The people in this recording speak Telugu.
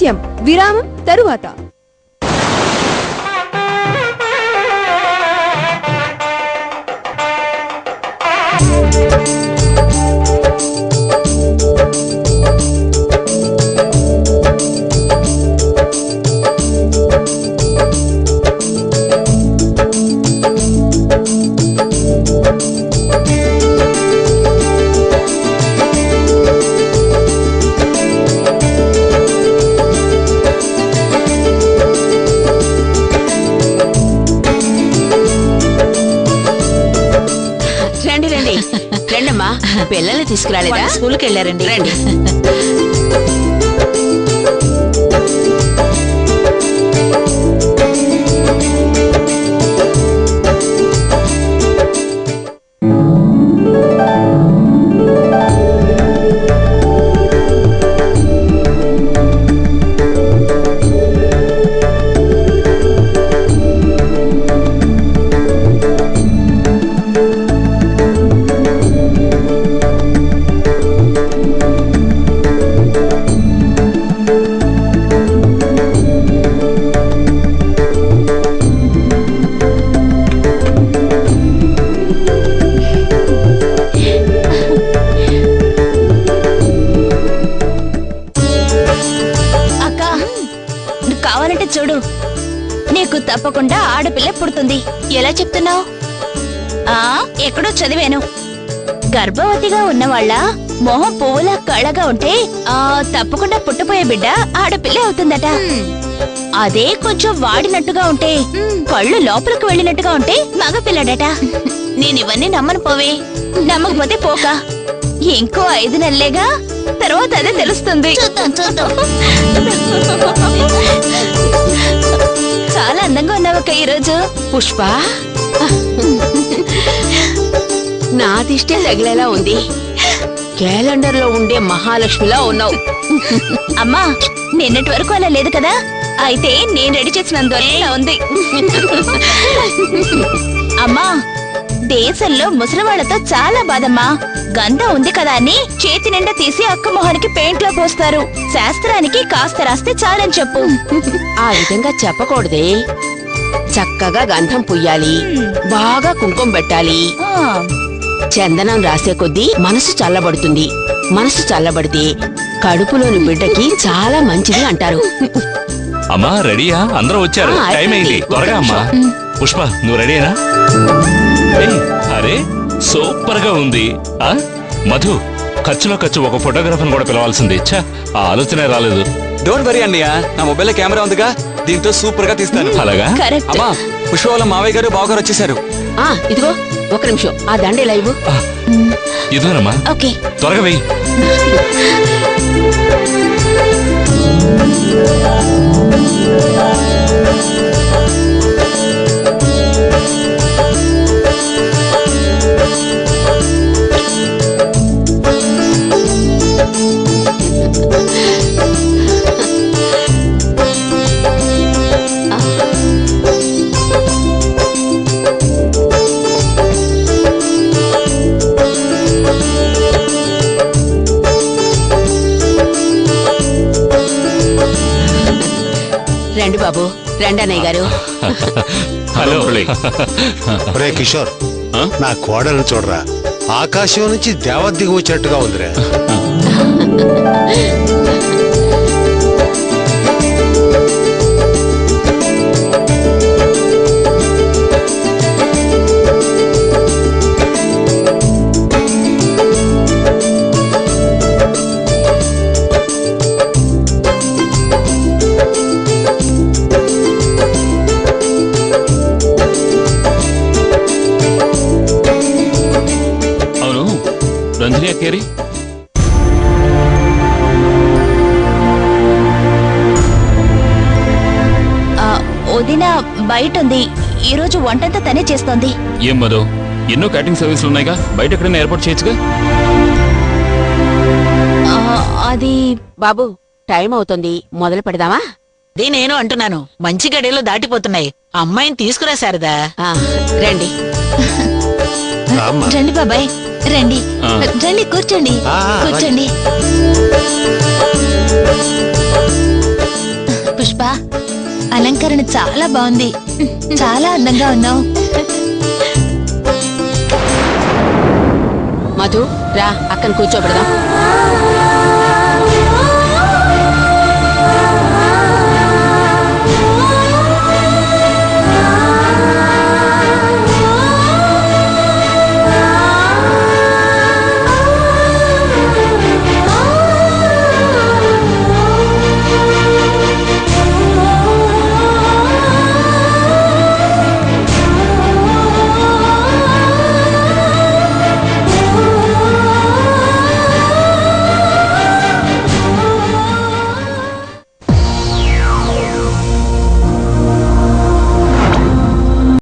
సత్యం విరామం తరువాత. రండమ్మా, పిల్లల్ని తీసుకురాలేదా? స్కూల్కి వెళ్ళారండి. రండి. కావాలంటే చూడు, నీకు తప్పకుండా ఆడపిల్ల పుడుతుంది. ఎలా చెప్తున్నావు? ఎక్కడో చదివాను. గర్భవతిగా ఉన్నవాళ్ళ మొహం పువ్వులా కళగా ఉంటే తప్పకుండా పుట్టబోయే బిడ్డ ఆడపిల్ల అవుతుందట. అదే కొంచెం వాడినట్టుగా ఉంటే, కళ్ళు లోపలికి వెళ్ళినట్టుగా ఉంటే మగపిల్లడట. నేనివన్నీ నమ్మను పోవే. నమ్మకపోతే పోక. ఇంకో 5 నెలలేగా, తర్వాత అదే తెలుస్తుంది. చాలా అందంగా ఉన్నావక్క ఈరోజు. పుష్ప, నా దిష్టే తగిలేలా ఉంది. క్యాలెండర్ లో ఉండే మహాలక్ష్మిలా ఉన్నావు. అమ్మా, నిన్నటి వరకు అలా లేదు కదా. అయితే నేను రెడీ చేసినందువల్ల ఉంది. అమ్మా, దేశంలో ముసలివాళ్లతో చాలా బాధమ్మా. గంధం ఉంది కదా అని చేతి నిండా తీసి అక్క మొహానికి పెయింట్ లో పోస్తారు. శాస్త్రానికి కాస్త రాస్తే చాలని చెప్పు. ఆ విధంగా చెప్పకూడదే. చక్కగా గంధం పుయ్యాలి, బాగా కుంకుమ పెట్టాలి. చందనం రాసే కొద్దీ మనసు చల్లబడుతుంది. మనసు చల్లబడితే కడుపులోని బిడ్డకి చాలా మంచిది అంటారు. అమ్మా రెడీయా? అందరూ వచ్చారు, టైం అయింది. త్వరగా అమ్మా. పుష్ప, నువ్వు రెడీనా? అరే సూపర్ గా ఉంది. మధు, ఖర్చులో ఖర్చు ఒక ఫోటోగ్రాఫర్ కూడా పిలవాల్సింది. ఆ ఆలోచనే రాలేదు. డోంట్ వరీ అన్నయ్య, నా మొబైల్ కెమెరా ఉందిగా, దీంతో సూపర్ గా తీస్తాను. అలాగా? అమ్మా, పుష్ప వాళ్ళ మావయ్య గారు బావగారు వచ్చేసారు. ఇదిగో ఒక నిమిషం, ఆ దండే లైవ్. ఇదిగోనమ్మా, త్వరగా వెయ్యి. రండి బాబు, రండి అన్నయ్య గారు. హలో కిషోర్, నా కోడలను చూడరా, ఆకాశం నుంచి దేవత దిగి వచ్చినట్టుగా ఉందిరా. రంజని అక్కేరి? వదిన బయట ఉంది. ఈ రోజు వంటంతా తనే చేస్తోంది. ఏం మధు, ఎన్నో క్యాటరింగ్ సర్వీసులు ఉన్నాయిగా, బయట ఎక్కడైనా ఏర్పాటు చేయొచ్చుగా. అది బాబు, టైం అవుతుంది, మొదలు పెడదామా? అదే నేను అంటున్నాను, మంచి గడియలు దాటిపోతున్నాయి. అమ్మాయిని తీసుకురా శారదా. రండి రండి బాబాయ్, రండి రండి, కూర్చోండి కూర్చోండి. పుష్ప అలంకరణ చాలా బాగుంది. చాలా అందంగా ఉన్నావు. మధు రా అక్కను కూర్చోబెడదాం.